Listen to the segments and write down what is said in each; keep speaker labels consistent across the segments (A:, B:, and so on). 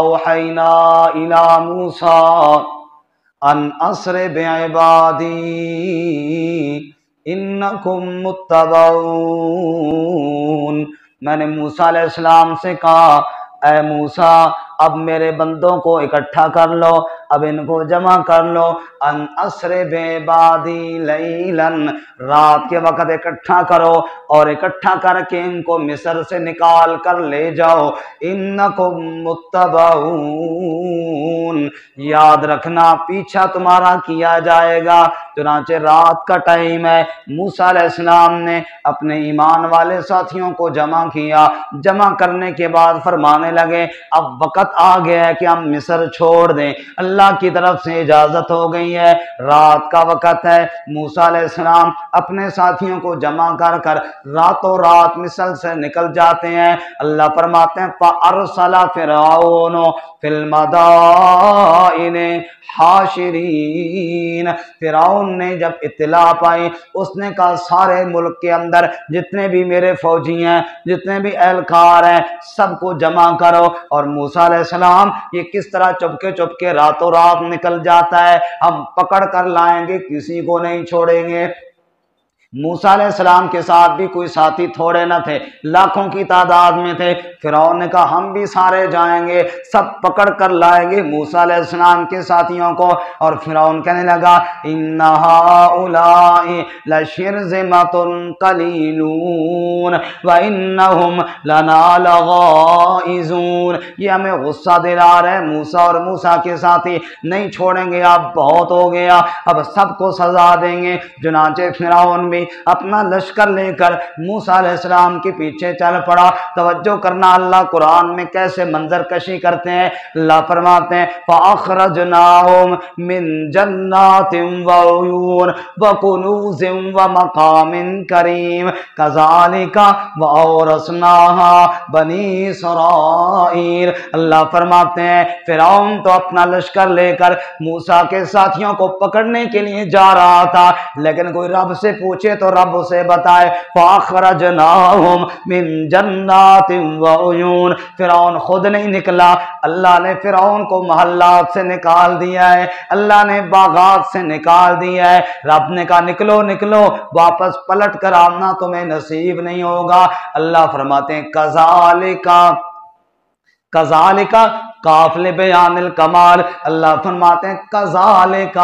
A: اوحینا الی موسیٰ ان اسر بعبادی انکم متبعون۔ میں نے موسیٰ علیہ السلام سے کہا اے موسیٰ اب میرے بندوں کو اکٹھا کر لو، اب ان کو جمع کر لو، ان اسر بعبادی لیلاً، رات کے وقت اکٹھا کرو اور اکٹھا کر کے ان کو مصر سے نکال کر لے جاؤ، انکم متبعون، یاد رکھنا پیچھا تمہارا کیا جائے گا۔ چنانچہ رات کا ٹائم ہے، موسیٰ علیہ السلام نے اپنے ایمان والے ساتھیوں کو جمع کیا، جمع کرنے کے بعد فرمانے لگے اب وقت آ گیا ہے کہ ہم مصر چھوڑ دیں، اللہ کی طرف سے اجازت ہو گئی ہے، رات کا وقت ہے۔ موسیٰ علیہ السلام اپنے ساتھیوں کو جمع کر کر راتوں رات مصر سے نکل جاتے ہیں۔ اللہ فرماتے ہیں فَأَرْسَلَ فِرْعَوْنُ فِي الْمَدَائِنِ حاشرین، فرعون نے جب اطلاع پائی اس نے کہا سارے ملک کے اندر جتنے بھی میرے فوجی ہیں، جتنے بھی اہلکار ہیں، سب کو جمع کرو۔ اور موسیٰ علیہ السلام یہ کس طرح چپکے چپکے راتوں رات نکل جاتا ہے، ہم پکڑ کر لائیں گے، کسی کو نہیں چھوڑیں گے۔ موسیٰ علیہ السلام کے ساتھ بھی کوئی ساتھی تھوڑے نہ تھے، لاکھوں کی تعداد میں تھے۔ فرعون نے کہا ہم بھی سارے جائیں گے، سب پکڑ کر لائیں گے موسیٰ علیہ السلام کے ساتھیوں کو۔ اور فرعون کہنے لگا ان ہؤلاء لشرذمۃ قلیلون وانہم لنا لغائظون، یہ ہمیں غصہ دلا رہے ہیں، موسیٰ اور موسیٰ کے ساتھی نہیں چھوڑیں گے، اب بہت ہو گیا، اب سب کو سزا دیں گے۔ چنانچہ فرعون بھی اپنا لشکر لے کر موسیٰ علیہ السلام کے پیچھے چل پڑا۔ توجہ کرنا اللہ قرآن میں کیسے منظر کشی کرتے ہیں۔ اللہ فرماتے ہیں فَأَخْرَجْنَاهُمْ مِنْ جَنَّاتٍ وَعُيُونٍ وَكُنُوزٍ وَمَقَامٍ كَرِيمٍ كَذَلِكَ وَأَوْرَثْنَاهَا بَنِي إِسْرَائِيلَ۔ اللہ فرماتے ہیں فرعون تو اپنا لشکر لے کر موسیٰ کے ساتھیوں کو پکڑنے کے لیے جا رہا تھا، لیکن کوئی رب سے پوچھے تو رب اسے بتائے فَأَخْرَجْنَاهُمْ مِنْ جَنَّاتٍ وَعُيُونٍ، فرعون خود نہیں نکلا، اللہ نے فرعون کو محلات سے نکال دیا ہے، اللہ نے باغات سے نکال دیا ہے۔ رب نے کہا نکلو نکلو، واپس پلٹ کر آنا تمہیں نصیب نہیں ہوگا۔ اللہ فرماتے ہیں کذالک قافل بیان الکمال، اللہ فرماتے ہیں کذالک،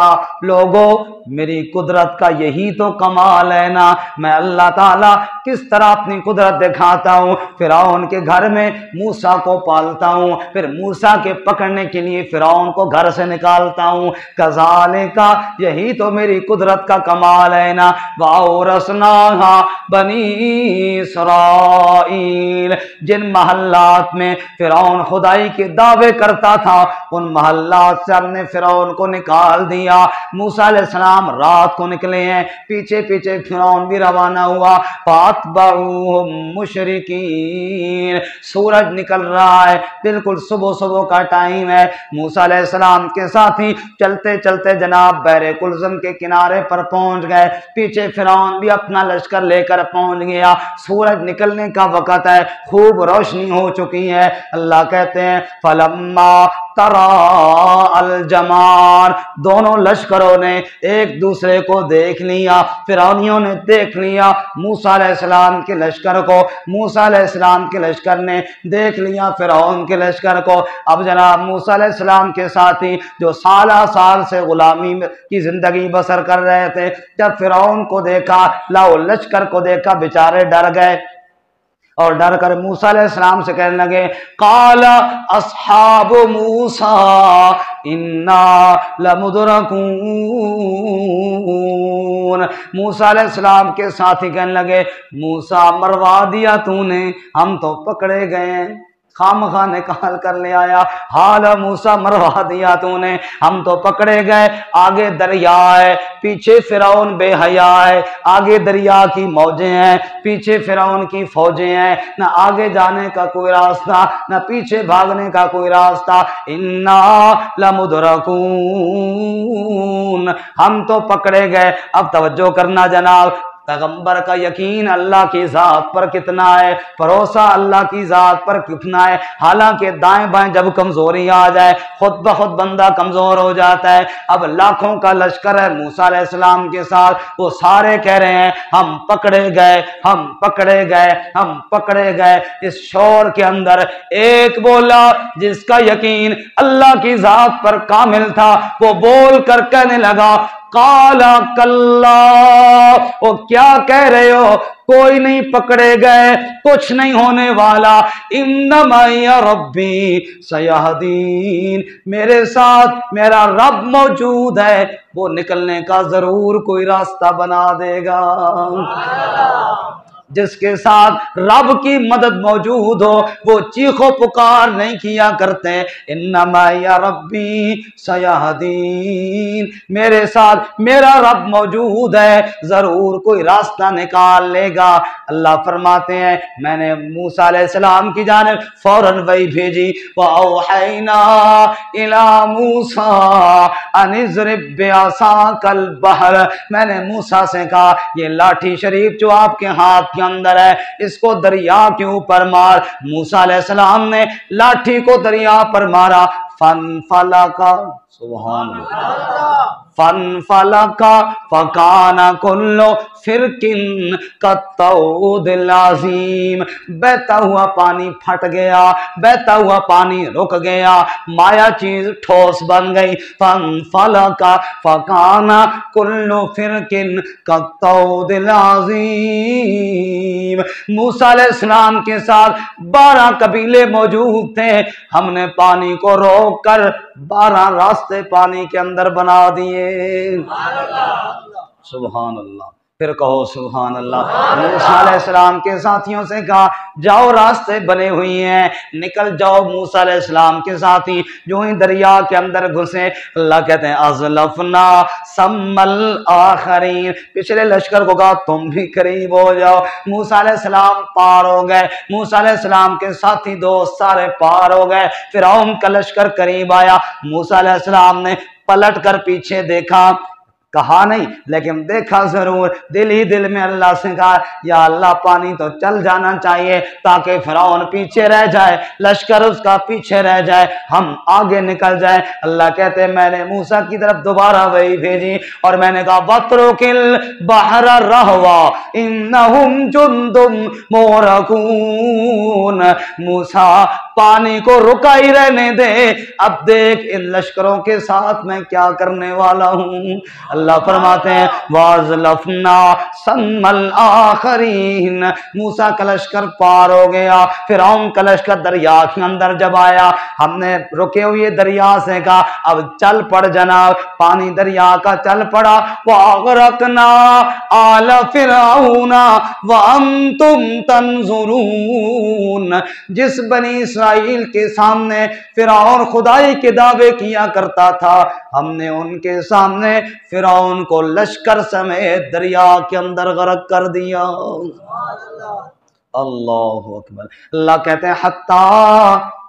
A: لوگو میری قدرت کا یہی تو کمال ہے نا، میں اللہ تعالیٰ کس طرح اپنی قدرت دکھاتا ہوں، فرعون کے گھر میں موسیٰ کو پالتا ہوں، پھر موسیٰ کے پکڑنے کے لیے فرعون کو گھر سے نکالتا ہوں، کذالک یہی تو میری قدرت کا کمال ہے نا، وَأَوْرَثْنَاهَا بَنِي إِسْرَائِيلَ، جن محلات میں فرعون خدائی کے دعوے کرتا تھا ان محلات سے ہم نے فرعون کو نکال دیا۔ موسیٰ علیہ السلام رات کو نکلے ہیں، پیچھے پیچھے فرعون بھی روانہ ہوا، فَأَتْبَعُوهُمْ مُشْرِقِينَ، سورج نکل رہا ہے، بالکل صبح صبح کا ٹائم ہے۔ موسیٰ علیہ السلام کے ساتھی چلتے چلتے جناب بحر کلزم کے کنارے پر پہنچ گئے، پیچھے فرعون بھی اپنا لشکر لے کر پہنچ گیا، سورج نکلنے کا وقت ہے، خوب روشنی ہو چکی ہے۔ اللہ کہتے ہیں فَلَمَّا تَرَاءَ الْجَمْعَانِ، دونوں لشکروں نے ایک دوسرے کو دیکھ لیا، فرعونیوں نے دیکھ لیا موسیٰ علیہ السلام کے لشکر کو، موسیٰ علیہ السلام کے لشکر نے دیکھ لیا فرعون کے لشکر کو۔ اب جناب موسیٰ علیہ السلام کے ساتھی جو سالہ سال سے غلامی کی زندگی بسر کر رہے تھے، جب فرعون کو دیکھا، لاؤ لشکر کو دیکھا، بیچارے ڈر گئے اور ڈر کر موسیٰ علیہ السلام سے کہنے لگے قال اصحاب موسیٰ انا لمدرکون، موسیٰ علیہ السلام کے ساتھی کہنے لگے موسیٰ مروا دیا تو نے، ہم تو پکڑے گئے ہیں، خامخواہ نکال کر لے آیا، حال موسیٰ مروا دیا تو نے، ہم تو پکڑے گئے، آگے دریا ہے، پیچھے فرعون بے حیا ہے، آگے دریا کی موجیں ہیں، پیچھے فرعون کی فوجیں ہیں، نہ آگے جانے کا کوئی راستہ نہ پیچھے بھاگنے کا کوئی راستہ، انا لمدرکون، ہم تو پکڑے گئے۔ اب توجہ کرنا جناب، پیغمبر کا یقین اللہ کی ذات پر کتنا ہے، بھروسہ اللہ کی ذات پر کتنا ہے۔ حالانکہ دائیں بائیں جب کمزوری آ جائے خود بخود بندہ کمزور ہو جاتا ہے۔ اب لاکھوں کا لشکر ہے موسیٰ علیہ السلام کے ساتھ، وہ سارے کہہ رہے ہیں ہم پکڑے گئے، ہم پکڑے گئے، ہم پکڑے گئے۔ اس شور کے اندر ایک بولا جس کا یقین اللہ کی ذات پر کامل تھا، وہ بول کر کہنے لگا قالا کلا، وہ کیا کہہ رہے ہو، کوئی نہیں پکڑے گئے، کچھ نہیں ہونے والا، انما یا ربی سیہدین، میرے ساتھ میرا رب موجود ہے، وہ نکلنے کا ضرور کوئی راستہ بنا دے گا۔ جس کے ساتھ رب کی مدد موجود ہو وہ چیخ و پکار نہیں کیا کرتے، انما یا ربی سیہدین، میرے ساتھ میرا رب موجود ہے، ضرور کوئی راستہ نکال لے گا۔ اللہ فرماتے ہیں میں نے موسیٰ علیہ السلام کی جانب فوراً وحی بھیجی، وَأَوْحَيْنَا إِلَى مُوسَىٰ أَنِ اضْرِب بِّعَصَاكَ الْبَحْرَ، میں نے موسیٰ سے کہا یہ لاٹھی شریف جو آپ کے ہاتھ کے اندر ہے اس کو دریا کے اوپر مار۔ موسیٰ علیہ السلام نے لاٹھی کو دریا پر مارا، فَانْفَلَقَ، سبحان اللہ، فَانْفَلَقَ فَكَانَ كُلُّ فِرْقٍ كَالطَّوْدِ الْعَظِيمِ، بہتا ہوا پانی پھٹ گیا، بہتا ہوا پانی رک گیا، مایا چیز ٹھوس بن گئی۔ فَانْفَلَقَ فَكَانَ كُلُّ فِرْقٍ كَالطَّوْدِ الْعَظِيمِ، موسیٰ علیہ السلام کے ساتھ 12 قبیلے موجود تھے، ہم نے پانی کو روک کر 12 راستے پانی کے اندر بنا دیے۔ سبحان اللہ، پھر کہو سبحان اللہ۔ موسیٰ علیہ السلام کے ساتھیوں سے کہا جاؤ راستے بنے ہوئی ہیں، نکل جاؤ۔ موسیٰ علیہ السلام کے ساتھی جو ہی دریا کے اندر گھسے، اللہ کہتے ہیں ازلفنا ثم الآخرین، پچھلے لشکر کو کہا تم بھی قریب ہو جاؤ۔ موسیٰ علیہ السلام پار ہو گئے، موسیٰ علیہ السلام کے ساتھی دوست سارے پار ہو گئے، فرعون کا لشکر قریب آیا۔ موسیٰ علیہ السلام نے پلٹ کر پیچھے دیکھا، کہا نہیں لیکن دیکھا ضرور، دل ہی دل میں اللہ سے کہا یا اللہ پانی تو چل جانا چاہیے تاکہ فرعون پیچھے رہ جائے، لشکر اس کا پیچھے رہ جائے، ہم آگے نکل جائیں۔ اللہ کہتے ہیں میں نے موسیٰ کی طرف دوبارہ وحی بھیجی اور میں نے کہا وَاتْرُكِ الْبَحْرَ رَهْوًا إِنَّهُمْ جُنْدٌ مُغْرَقُونَ، موسیٰ پانی کو رکا ہی رہنے دے، اب دیکھ ان لشکروں کے ساتھ میں کیا کرنے والا ہوں۔ اللہ فرماتے ہیں وَأَزْلَفْنَا ثَمَّ الْآخَرِينَ، موسیٰ کا لشکر پار ہو گیا، فرعون کا لشکر دریا کے اندر جب آیا، ہم نے رکے ہوئے دریا سے کہا اب چل پڑ جناب، پانی دریا کا چل پڑا۔ وَأَغْرَقْنَا آلَ فِرْعَوْنَ وَأَنْتُمْ تَنْظُرُونَ، جس بنی اسرائیل کے سامنے فرعون خدائی کے دعوے کیا کرتا تھا، ہم نے ان کے سامنے فرعون کو لشکر سمیت دریا کے اندر غرق کر دیا۔ اللہ اکبر۔ اللہ کہتے ہیں حتی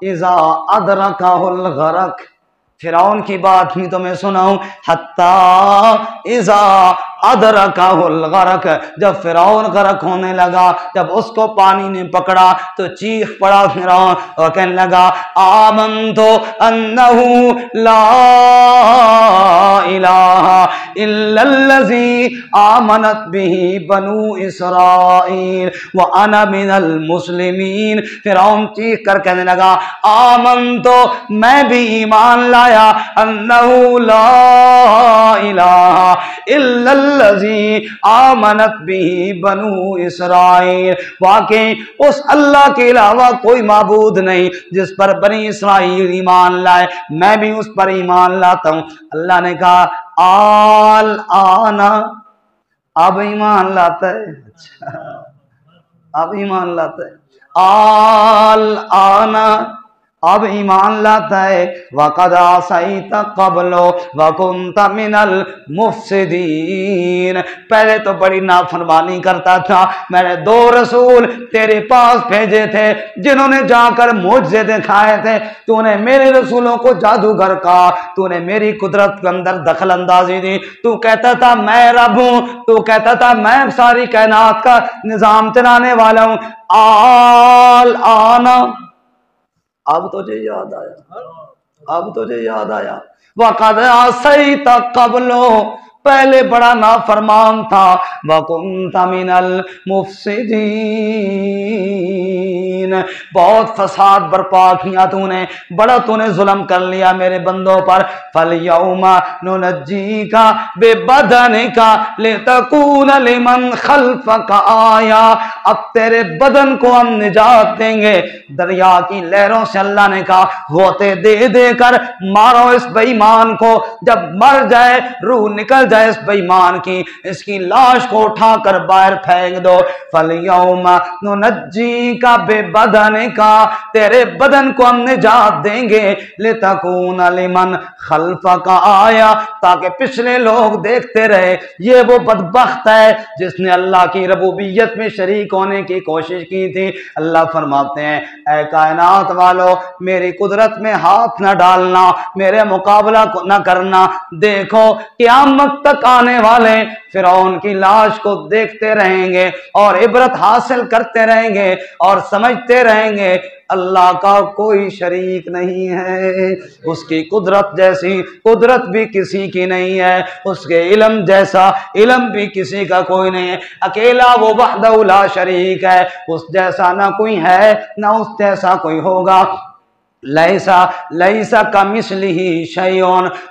A: اذا ادرکہ الغرق، فرعون کی بات بھی تو میں سناؤں، حتی اذا ادرکہ الغرق، جب فرعون غرق ہونے لگا، جب اس کو پانی نے پکڑا تو چیخ پڑا فرعون اور کہنے لگا آمنت انہ لا الہ الا الذی آمنت بہ بنو اسرائیل وانا من المسلمین، فرعون چیخ کر کہنے لگا آمنت، میں بھی ایمان لایا، انہ لا الہ الا الذی آمنت بہ بنو اسرائیل، واقعی اس اللہ کے علاوہ کوئی معبود نہیں جس پر بنی اسرائیل ایمان لائے، میں بھی اس پر ایمان لاتا ہوں۔ اللہ نے کہا آل آنا، اب ایمان لاتا ہے، اچھا اب ایمان لاتا ہے، آل آنا، اب ایمان لاتا ہے وَقَدْ عَصَيْتَ قَبْلُ وَكُنْتَ مِنَ الْمُفْسِدِينَ، پہلے تو بڑی نافرمانی کرتا تھا، میں نے 2 رسول تیرے پاس بھیجے تھے جنہوں نے جا کر معجزے دکھائے تھے، تو نے میرے رسولوں کو جادوگر کہا، تو نے میری قدرت کے اندر دخل اندازی دی، تو کہتا تھا میں رب ہوں، تو کہتا تھا میں ساری کائنات کا نظام چلانے والا ہوں، آنا اب تجھے یاد آیا، اب تجھے یاد آیا وَقَدْ عَصَيْتَ قَبْلُ، پہلے بڑا نافرمان تھا، وَكُنْتَ مِنَ الْمُفْسِدِينَ، بہت فساد برپا کیا تو نے، بڑا تو نے ظلم کر لیا میرے بندوں پر، فَالْيَوْمَ نُنَجِّيكَ بِبَدَنِكَ لِتَكُونَ لِمَنْ خَلْفَكَ آیَةً، اب تیرے بدن کو ہم نجات دیں گے۔ دریا کی لہروں سے اللہ نے کہا ہوتے دے دے کر مارو اس بے ایمان کو، جب مر جائے روح نکل جائے اس بے ایمان کی، اس کی لاش کو اٹھا کر باہر پھینک دو۔ فَالْيَوْمَ نُنَجِّيكَ بِبَدَنِكَ، تیرے بدن کو ہم نجات دیں گے، لِتَكُونَ لِمَنْ خَلْفَكَ آیَةً، تاکہ پچھلے لوگ دیکھتے رہے یہ وہ بدبخت ہے جس نے اللہ کی ربوبیت میں شریک ہونے کی کوشش کی تھی۔ اللہ فرماتے ہیں اے کائنات والو میری قدرت میں ہاتھ نہ ڈالنا، میرے مقابلہ نہ کرنا، دیکھو قیامت تک آنے والے فرعون کی لاش کو دیکھتے رہیں گے اور عبرت حاصل کرتے رہیں گے اور سمجھتے رہیں گے اللہ کا کوئی شریک نہیں ہے، اس کی قدرت جیسی قدرت بھی کسی کی نہیں ہے، اس کے علم جیسا علم بھی کسی کا کوئی نہیں ہے، اکیلا وہ وحدہ لا شریک ہے، اس جیسا نہ کوئی ہے نہ اس جیسا کوئی ہوگا۔ لیسا کمثلہ شیء،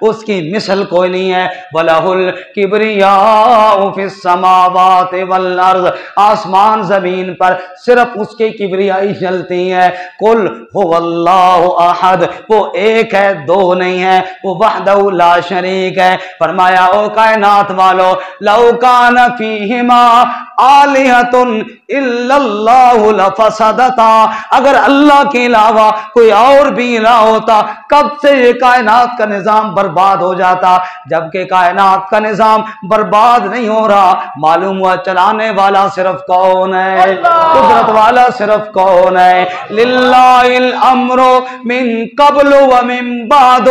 A: اس کی مثل کوئی نہیں ہے، وَلَهُ الْكِبْرِيَاءُ فِي السَّمَاوَاتِ وَالْأَرْضِ، آسمان زمین پر صرف اس کی کبریائی چلتی ہے۔ قُلْ هُوَ اللَّهُ أَحَدٌ، وہ ایک ہے دو نہیں ہے، وہ وحدہ لا شریک ہے۔ فرمایا او کائنات والو لَوْ كَانَ فِيهِمَا آلِهَةٌ إِلَّا اللَّهُ لَفَسَدَتَا، اگر اللہ کے علاوہ کوئی اور بھی الہ ہوتا کب سے یہ کائنات کا نظام برباد ہو جاتا، جبکہ کائنات کا نظام برباد نہیں ہو رہا، معلوم ہوا چلانے والا صرف کون ہے، قدرت والا صرف کون ہے، للہ الامر من قبل ومن بعد،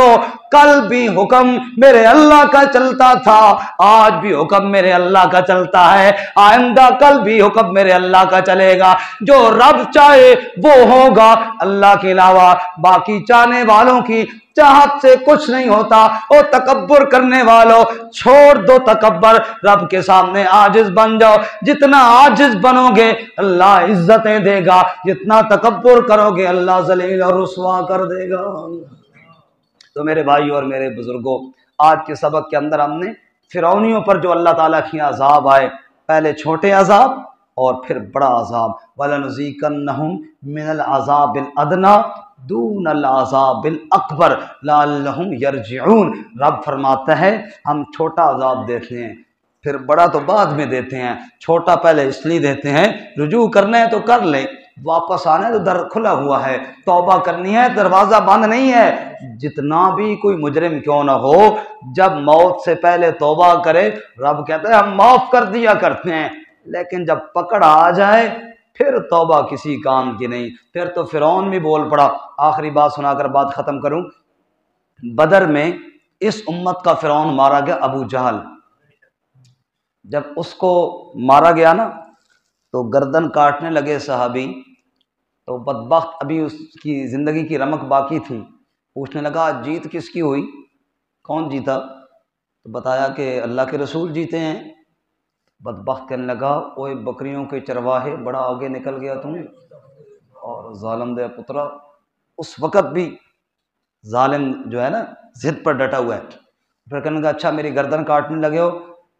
A: کل بھی حکم میرے اللہ کا چلتا تھا، آج بھی حکم میرے اللہ کا چلتا ہے، آئندہ کل بھی حکم میرے اللہ کا چلے گا، جو رب چاہے وہ ہوگا، اللہ کے علاوہ باقی چاہنے والوں کی چاہت سے کچھ نہیں ہوتا۔ او تکبر کرنے والوں چھوڑ دو تکبر، رب کے سامنے عاجز بن جاؤ، جتنا عاجز بنو گے اللہ عزتیں دے گا، جتنا تکبر کرو گے اللہ ذلیل اور رسوا کر دے گا۔ تو میرے بھائی اور میرے بزرگوں، آج کے سبق کے اندر ہم نے فرعونیوں پر جو اللہ تعالیٰ کی عذاب آئے، پہلے چھوٹے عذاب اور پھر بڑا عذاب، وَلَنُذِيقَنَّهُمْ مِنَ الْعَذَابِ الْأَدْنَىٰ دُونَ الْعَذَابِ الْأَكْبَرِ لَعَلَّهُمْ يَرْجِعُونَ، رب فرماتا ہے ہم چھوٹا عذاب دیتے ہیں پھر بڑا تو بعد میں دیتے ہیں، چھوٹا پہلے اس لیے دیتے ہیں رجوع کرنا ہے تو کر لیں، واپس آنا ہے تو در کھلا ہوا ہے، توبہ کرنی ہے دروازہ بند نہیں ہے، جتنا بھی کوئی مجرم کیوں نہ ہو جب موت سے پہلے توبہ کرے رب کہتا ہے ہم معاف کر دیا کرتے ہیں، لیکن جب پکڑ آ جائے پھر توبہ کسی کام کی نہیں، پھر تو فرعون بھی بول پڑا۔ آخری بات سنا کر بات ختم کروں، بدر میں اس امت کا فرعون مارا گیا ابو جہل، جب اس کو مارا گیا نا تو گردن کاٹنے لگے صحابی، تو بدبخت ابھی اس کی زندگی کی رمق باقی تھی، پوچھنے لگا جیت کس کی ہوئی، کون جیتا، تو بتایا کہ اللہ کے رسول جیتے ہیں، بدبخت کہنے لگا اوے بکریوں کے چرواہے بڑا آگے نکل گیا تم، اور ظالم دے پترا، اس وقت بھی ظالم جو ہے نا ضد پر ڈٹا ہوا ہے، پھر کہنے لگا اچھا میری گردن کاٹنے لگے ہو،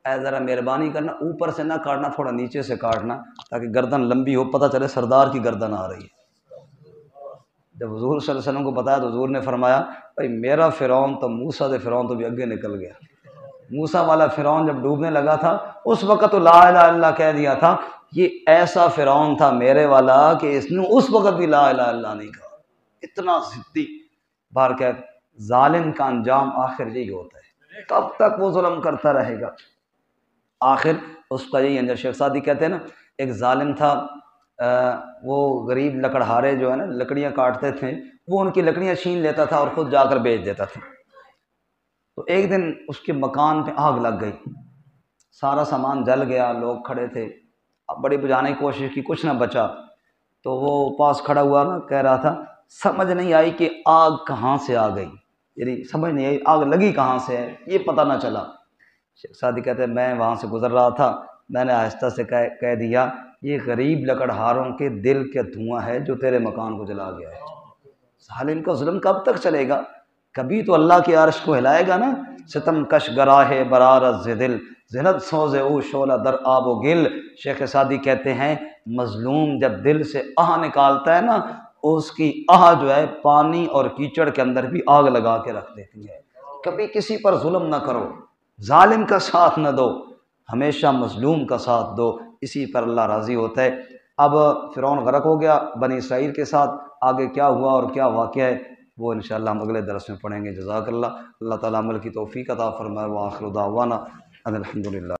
A: اے ذرا مہربانی کرنا اوپر سے نہ کاٹنا، تھوڑا نیچے سے کاٹنا تاکہ گردن لمبی ہو، پتہ چلے سردار کی گردن آ رہی ہے۔ جب حضور صلی اللہ علیہ وسلم کو بتایا تو حضور نے فرمایا بھائی میرا فرعون تو موسیٰ دے فرعون تو بھی اگے نکل گیا، موسیٰ والا فرعون جب ڈوبنے لگا تھا اس وقت تو لا الہ الا اللہ کہہ دیا تھا، یہ ایسا فرعون تھا میرے والا کہ اس نے اس وقت بھی لا الہ الا اللہ نہیں کہا۔ اتنا ضدی. بار کہ ظالم کا انجام آخر یہی ہوتا ہے، کب تک وہ ظلم کرتا رہے گا، آخر اس کا یہی انجام. شیخ سعدی کہتے ہیں نا ایک ظالم تھا، وہ غریب لکڑہارے جو ہے نا لکڑیاں کاٹتے تھے، وہ ان کی لکڑیاں چھین لیتا تھا اور خود جا کر بیچ دیتا تھا. تو ایک دن اس کے مکان پہ آگ لگ گئی، سارا سامان جل گیا، لوگ کھڑے تھے، اب بڑی بجھانے کی کوشش کی، کچھ نہ بچا. تو وہ پاس کھڑا ہوا نا کہہ رہا تھا سمجھ نہیں آئی کہ آگ کہاں سے آ گئی، یعنی سمجھ نہیں آئی آگ لگی کہاں سے ہے، یہ پتہ نہ چلا. شیخ سعدی کہتے ہیں میں وہاں سے گزر رہا تھا، میں نے آہستہ سے کہہ دیا یہ غریب لکڑہاروں کے دل کے دھواں ہے جو تیرے مکان کو جلا گیا ہے. ظالم کا ظلم کب تک چلے گا، کبھی تو اللہ کے عرش کو ہلائے گا نا. ستم کش گراہ برارت ز دل زنت سوز او شعلہ در آب و گل. شیخ سعدی کہتے ہیں مظلوم جب دل سے آہ نکالتا ہے نا، اس کی آہ جو ہے پانی اور کیچڑ کے اندر بھی آگ لگا کے رکھ دیتی ہے. کبھی کسی پر ظلم نہ کرو، ظالم کا ساتھ نہ دو، ہمیشہ مظلوم کا ساتھ دو، اسی پر اللہ راضی ہوتا ہے. اب فرعون غرق ہو گیا بنی اسرائیل کے ساتھ، آگے کیا ہوا اور کیا واقعہ ہے وہ انشاءاللہ ہم اگلے درس میں پڑھیں گے. جزاک اللہ. اللہ تعالیٰ عمل کی توفیق عطا فرمائے. وآخر دعوانا ان الحمدللہ.